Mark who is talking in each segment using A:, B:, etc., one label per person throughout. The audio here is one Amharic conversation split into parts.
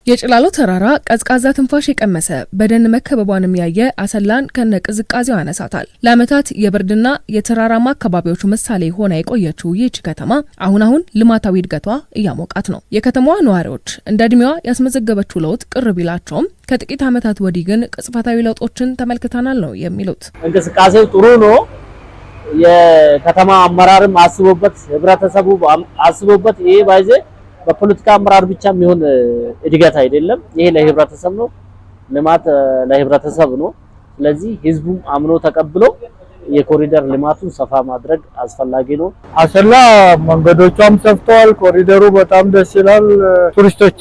A: የጭላሎ ተራራ ቀዝቃዛ ትንፋሽ የቀመሰ በደን መከበቧንም ያየ አሰላን ከነቅዝቃዜው ያነሳታል። ለዓመታት የብርድና የተራራማ አካባቢዎች ምሳሌ ሆና የቆየችው ይህች ከተማ አሁን ልማታዊ እድገቷ እያሞቃት ነው። የከተማዋ ነዋሪዎች እንደ እድሜዋ ያስመዘገበችው ለውጥ ቅር ቢላቸውም ከጥቂት ዓመታት ወዲህ ግን ቅጽበታዊ ለውጦችን ተመልክተናል ነው የሚሉት።
B: እንቅስቃሴው ጥሩ ነው። የከተማ አመራርም አስቦበት ህብረተሰቡ አስቦበት ይሄ ባይዜ በፖለቲካ አመራር ብቻ የሚሆን እድገት አይደለም። ይሄ ለህብረተሰብ ነው፣ ልማት ለህብረተሰብ ነው። ስለዚህ ህዝቡ አምኖ ተቀብሎ የኮሪደር ልማቱን ሰፋ ማድረግ አስፈላጊ ነው።
C: አሰላ መንገዶቿም ሰፍተዋል። ኮሪደሩ በጣም ደስ ይላል። ቱሪስቶች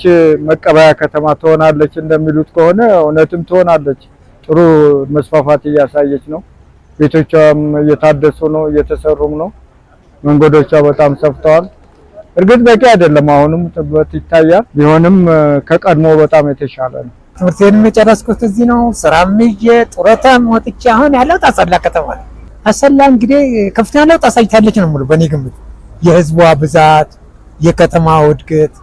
C: መቀበያ ከተማ ትሆናለች እንደሚሉት ከሆነ እውነትም ትሆናለች። ጥሩ መስፋፋት እያሳየች ነው። ቤቶቿም እየታደሱ ነው፣ እየተሰሩም ነው። መንገዶቿ በጣም ሰፍተዋል። እርግጥ በቂ አይደለም፣ አሁንም ጥበት ይታያል። ቢሆንም ከቀድሞ በጣም የተሻለ ነው።
D: ትምህርቴን የጨረስኩት እዚህ ነው። ስራም ይዤ ጡረታም ወጥቼ አሁን ያለው አሰላ ከተማ ነው። አሰላ እንግዲህ ከፍተኛ ለውጥ አሳይታለች ነው ሙሉ በእኔ ግምት። የህዝቧ ብዛት፣ የከተማው እድገት፣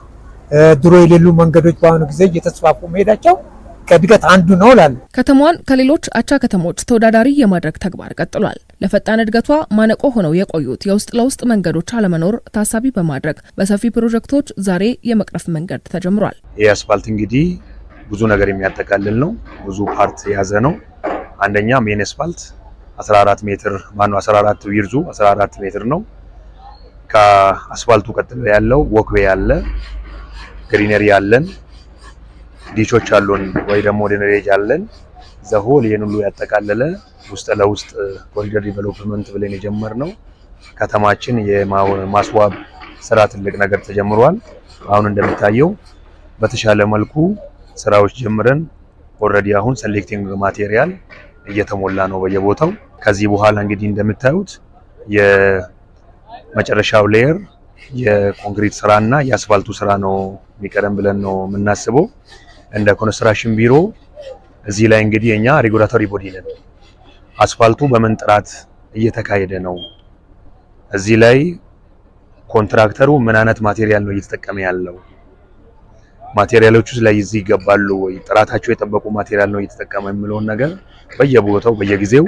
D: ድሮ የሌሉ መንገዶች በአሁኑ ጊዜ እየተስፋፉ መሄዳቸው ከእድገት አንዱ ነው እላለሁ።
A: ከተማዋን ከሌሎች አቻ ከተሞች ተወዳዳሪ የማድረግ ተግባር ቀጥሏል። ለፈጣን እድገቷ ማነቆ ሆነው የቆዩት የውስጥ ለውስጥ መንገዶች አለመኖር ታሳቢ በማድረግ በሰፊ ፕሮጀክቶች ዛሬ የመቅረፍ መንገድ ተጀምሯል።
E: ይህ አስፋልት እንግዲህ ብዙ ነገር የሚያጠቃልል ነው። ብዙ ፓርት የያዘ ነው። አንደኛ ሜን አስፋልት 14 ሜትር 14 ዊርዙ 14 ሜትር ነው። ከአስፋልቱ ቀጥሎ ያለው ወክዌ ያለ ግሪነሪ ያለን ዲቾች አሉን ወይ ደግሞ ዲነሬጅ አለን። ዘሆል ይሄን ሁሉ ያጠቃለለ ውስጥ ለውስጥ ኮሪደር ዲቨሎፕመንት ብለን የጀመርነው ከተማችን የማስዋብ ስራ ትልቅ ነገር ተጀምሯል። አሁን እንደሚታየው በተሻለ መልኩ ስራዎች ጀምረን ኦልሬዲ አሁን ሴሌክቲንግ ማቴሪያል እየተሞላ ነው በየቦታው። ከዚህ በኋላ እንግዲህ እንደምታዩት የመጨረሻው ሌየር የኮንክሪት ስራና የአስፋልቱ ስራ ነው የሚቀርም ብለን ነው የምናስበው። እንደ ኮንስትራክሽን ቢሮ እዚህ ላይ እንግዲህ እኛ ሬጉላቶሪ ቦዲ ነን። አስፋልቱ በምን ጥራት እየተካሄደ ነው፣ እዚህ ላይ ኮንትራክተሩ ምን አይነት ማቴሪያል ነው እየተጠቀመ ያለው፣ ማቴሪያሎቹ ላይ እዚህ ይገባሉ ወይ፣ ጥራታቸው የጠበቁ ማቴሪያል ነው እየተጠቀመ የሚለውን ነገር በየቦታው በየጊዜው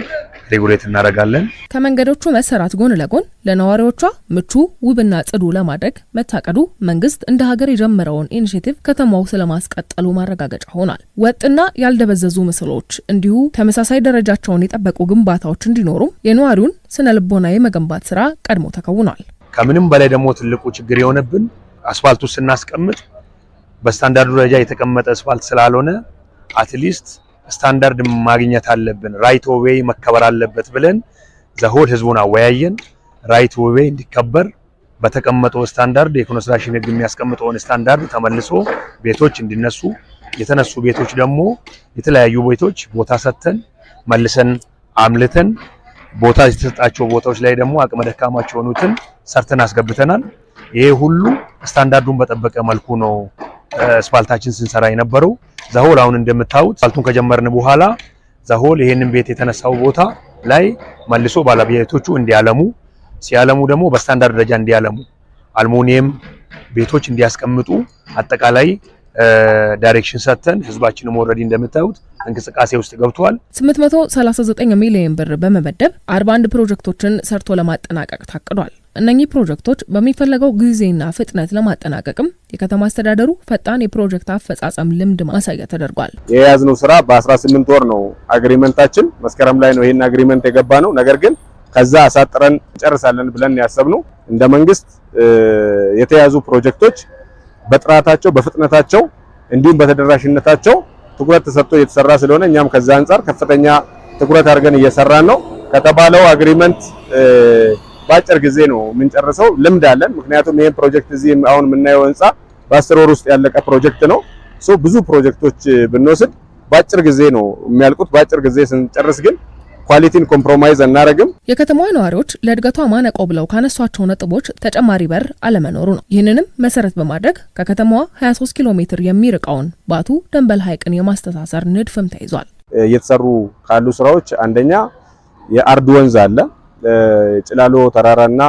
E: ሬጉሌት እናደርጋለን።
A: ከመንገዶቹ መሰራት ጎን ለጎን ለነዋሪዎቿ ምቹ ውብና ጽዱ ለማድረግ መታቀዱ መንግስት እንደ ሀገር የጀመረውን ኢኒሼቲቭ ከተማው ስለማስቀጠሉ ማረጋገጫ ሆኗል። ወጥና ያልደበዘዙ ምስሎች እንዲሁ ተመሳሳይ ደረጃቸውን የጠበቁ ግንባታዎች እንዲኖሩም የነዋሪውን ስነ ልቦና የመገንባት ስራ ቀድሞ ተከውኗል።
E: ከምንም በላይ ደግሞ ትልቁ ችግር የሆነብን አስፋልቱ ስናስቀምጥ በስታንዳርዱ ደረጃ የተቀመጠ አስፋልት ስላልሆነ አትሊስት ስታንዳርድ ማግኘት አለብን፣ ራይት ዌይ መከበር አለበት ብለን ዘሆል ህዝቡን አወያየን። ራይት ዌይ እንዲከበር በተቀመጠው ስታንዳርድ የኮንስትራክሽን ህግ የሚያስቀምጠውን ስታንዳርድ ተመልሶ ቤቶች እንዲነሱ፣ የተነሱ ቤቶች ደግሞ የተለያዩ ቤቶች ቦታ ሰጥተን መልሰን አምልተን ቦታ የተሰጣቸው ቦታዎች ላይ ደግሞ አቅመ ደካማዎች የሆኑትን ሰርተን አስገብተናል። ይሄ ሁሉ ስታንዳርዱን በጠበቀ መልኩ ነው አስፋልታችን ስንሰራ የነበረው። ዘሆል አሁን እንደምታዩት አስፋልቱን ከጀመርን በኋላ ዘሆል ይሄንን ቤት የተነሳው ቦታ ላይ መልሶ ባለቤቶቹ እንዲያለሙ፣ ሲያለሙ ደግሞ በስታንዳርድ ደረጃ እንዲያለሙ፣ አልሙኒየም ቤቶች እንዲያስቀምጡ አጠቃላይ ዳይሬክሽን ሰጥተን ህዝባችንም ኦልሬዲ እንደምታዩት እንቅስቃሴ ውስጥ ገብቷል።
A: 839 ሚሊዮን ብር በመመደብ 41 ፕሮጀክቶችን ሰርቶ ለማጠናቀቅ ታቅዷል። እነኚህ ፕሮጀክቶች በሚፈለገው ጊዜና ፍጥነት ለማጠናቀቅም የከተማ አስተዳደሩ ፈጣን የፕሮጀክት አፈጻጸም ልምድ ማሳያ ተደርጓል።
F: የያዝነው ስራ በ18 ወር ነው አግሪመንታችን። መስከረም ላይ ነው ይሄን አግሪመንት የገባ ነው። ነገር ግን ከዛ አሳጥረን እንጨርሳለን ብለን ያሰብነው እንደ መንግስት የተያዙ ፕሮጀክቶች በጥራታቸው በፍጥነታቸው እንዲሁም በተደራሽነታቸው ትኩረት ተሰጥቶ እየተሰራ ስለሆነ እኛም ከዛ አንፃር ከፍተኛ ትኩረት አድርገን እየሰራን ነው። ከተባለው አግሪመንት በአጭር ጊዜ ነው የምንጨርሰው። ልምድ አለን። ምክንያቱም ይሄን ፕሮጀክት እዚህ አሁን የምናየው ህንጻ በ10 ወር ውስጥ ያለቀ ፕሮጀክት ነው። ብዙ ፕሮጀክቶች ብንወስድ በአጭር ጊዜ ነው የሚያልቁት። በአጭር ጊዜ ስንጨርስ ግን ኳሊቲን ኮምፕሮማይዝ አናረግም።
A: የከተማዋ ነዋሪዎች ለእድገቷ ማነቆ ብለው ካነሷቸው ነጥቦች ተጨማሪ በር አለመኖሩ ነው። ይህንንም መሰረት በማድረግ ከከተማዋ 23 ኪሎ ሜትር የሚርቀውን ባቱ ደንበል ሐይቅን የማስተሳሰር ንድፍም ተይዟል።
F: እየተሰሩ ካሉ ስራዎች አንደኛ የአርድ ወንዝ አለ። ጭላሎ ተራራና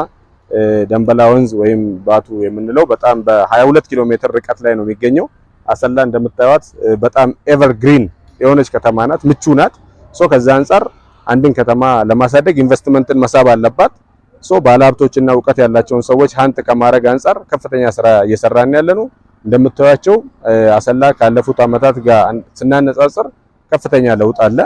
F: ደንበላ ወንዝ ወይም ባቱ የምንለው በጣም በ22 ኪሎ ሜትር ርቀት ላይ ነው የሚገኘው። አሰላ እንደምታዩት በጣም ኤቨርግሪን የሆነች ከተማ ናት፣ ምቹ ናት። ከዛ አንፃር አንድን ከተማ ለማሳደግ ኢንቨስትመንትን መሳብ አለባት። ባለሀብቶችና እውቀት ያላቸውን ሰዎች ሀንት ከማድረግ አንፃር ከፍተኛ ስራ እየሰራን ያለነው። እንደምታዩቸው አሰላ ካለፉት አመታት ጋር ስናነጻጽር ከፍተኛ ለውጥ አለ።